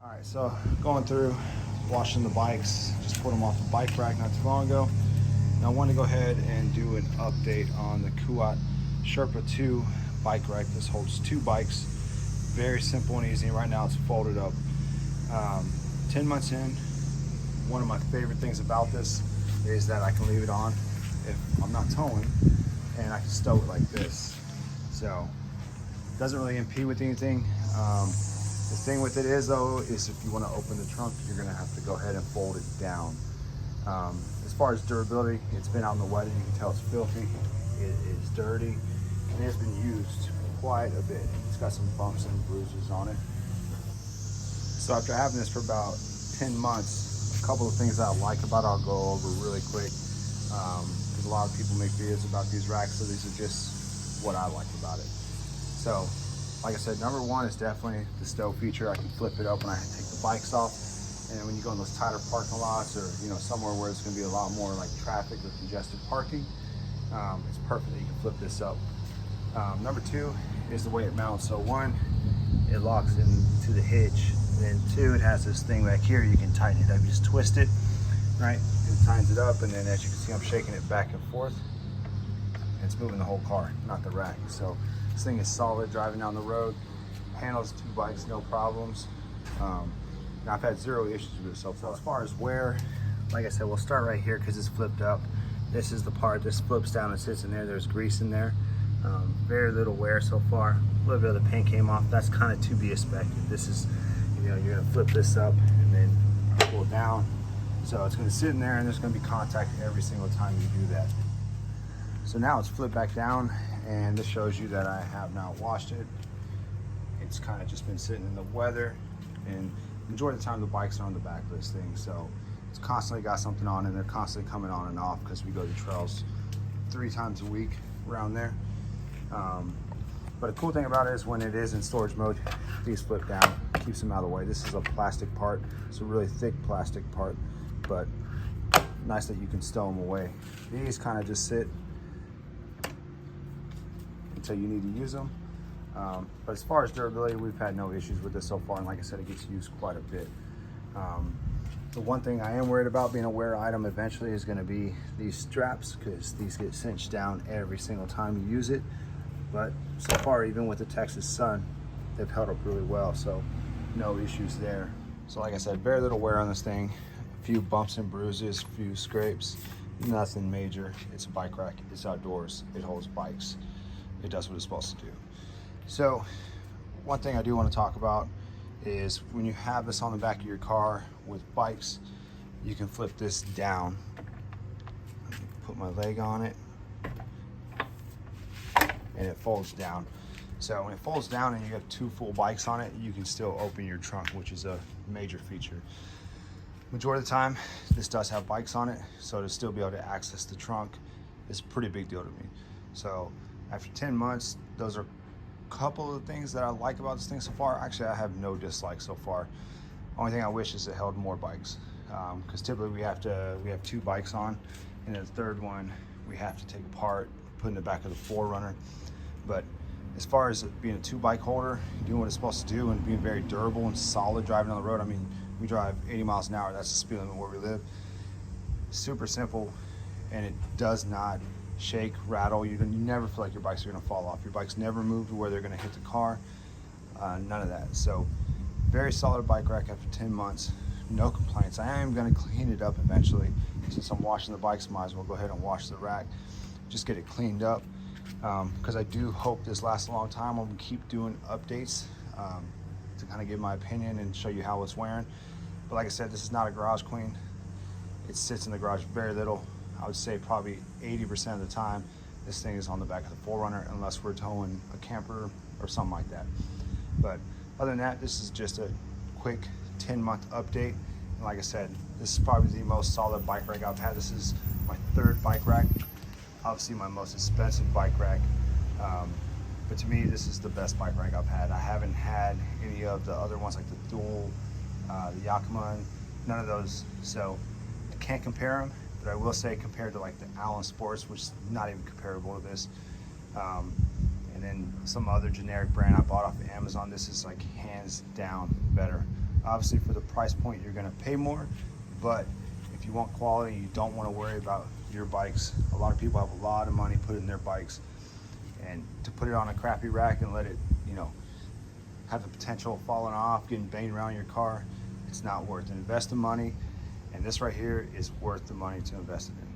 All right, so going through washing the bikes, just put them off the bike rack not too long ago. And I want to go ahead and do an update on the Kuat Sherpa 2 bike rack. This holds two bikes, very simple and easy. Right now it's folded up. 10 months in, one of my favorite things about this is that I can leave it on if I'm not towing, and I can stow it like this. So it doesn't really impede with anything. The thing with it is though, is if you want to open the trunk, you're going to have to go ahead and fold it down. As far as durability, it's been out in the weather. You can tell it's filthy, it is dirty, and it's been used quite a bit. It's got some bumps and bruises on it. So after having this for about 10 months, a couple of things I like about it I'll go over really quick, because a lot of people make videos about these racks, so these are just what I like about it. So like I said, number one is definitely the stow feature. I can flip it up when I take the bikes off. And when you go in those tighter parking lots, or somewhere where it's going to be a lot more like traffic or congested parking, it's perfect that you can flip this up. Number two is the way it mounts. So one, it locks into the hitch. And then two, it has this thing back here. You can tighten it up. You just twist it, right? It tightens it up, and then as you can see, I'm shaking it back and forth. And it's moving the whole car, not the rack. So this thing is solid driving down the road. Handles two bikes, no problems. Now I've had zero issues with it so far. As far as wear, like I said, we'll start right here because it's flipped up. This is the part, this flips down and sits in there. There's grease in there. Very little wear so far. A little bit of the paint came off. That's kind of to be expected. This is, you're gonna flip this up and then pull it down. So it's gonna sit in there, and there's gonna be contact every single time you do that. So now it's flipped back down, and this shows you that I have not washed it. It's kind of just been sitting in the weather, and majority of the time the bikes are on the back of this thing, so it's constantly got something on, and they're constantly coming on and off because we go to trails 3 times a week around there. But the cool thing about it is when it is in storage mode, these flip down, keeps them out of the way. This is a plastic part. It's a really thick plastic part, but nice that you can stow them away. These kind of just sit until you need to use them. But as far as durability, we've had no issues with this so far, and like I said, it gets used quite a bit. The one thing I am worried about being a wear item eventually is going to be these straps, because these get cinched down every single time you use it. But so far, even with the Texas sun, they've held up really well, so no issues there. So like I said, very little wear on this thing. A few bumps and bruises, a few scrapes, nothing major. It's a bike rack, it's outdoors, it holds bikes. It does what it's supposed to do. So one thing I do want to talk about is when you have this on the back of your car with bikes, you can flip this down. Put my leg on it, and it folds down. So when it folds down and you have 2 full bikes on it, you can still open your trunk, which is a major feature. Majority of the time, this does have bikes on it, so to still be able to access the trunk is a pretty big deal to me. So after 10 months, those are a couple of the things that I like about this thing so far. Actually, I have no dislikes so far. Only thing I wish is it held more bikes, because typically we have 2 bikes on, and then the third one we have to take apart, put in the back of the 4Runner. But as far as being a 2-bike holder, doing what it's supposed to do, and being very durable and solid driving on the road, I mean, we drive 80 miles an hour. That's the speed limit where we live. Super simple, and it does not shake, rattle. You never feel like your bikes are going to fall off. Your bikes never move to where they're going to hit the car. None of that. So very solid bike rack after 10 months. No complaints. I am going to clean it up eventually. Since I'm washing the bikes, might as well go ahead and wash the rack. Just get it cleaned up, because I do hope this lasts a long time. I'm going to keep doing updates to kind of give my opinion and show you how it's wearing. But like I said, this is not a garage clean. It sits in the garage very little. I would say probably 80% of the time this thing is on the back of the 4Runner, unless we're towing a camper or something like that. But other than that, this is just a quick 10-month update. And like I said, this is probably the most solid bike rack I've had. This is my 3rd bike rack. Obviously my most expensive bike rack. But to me, this is the best bike rack I've had. I haven't had any of the other ones like the Dual, the Yakima, none of those. So I can't compare them. But I will say, compared to like the Allen Sports, which is not even comparable to this, and then some other generic brand I bought off of Amazon, this is like hands down better. Obviously for the price point, you're gonna pay more, but if you want quality, you don't wanna worry about your bikes. A lot of people have a lot of money put in their bikes, and to put it on a crappy rack and let it, you know, have the potential of falling off, getting banged around your car, it's not worth it. Invest the money, and this right here is worth the money to invest in it.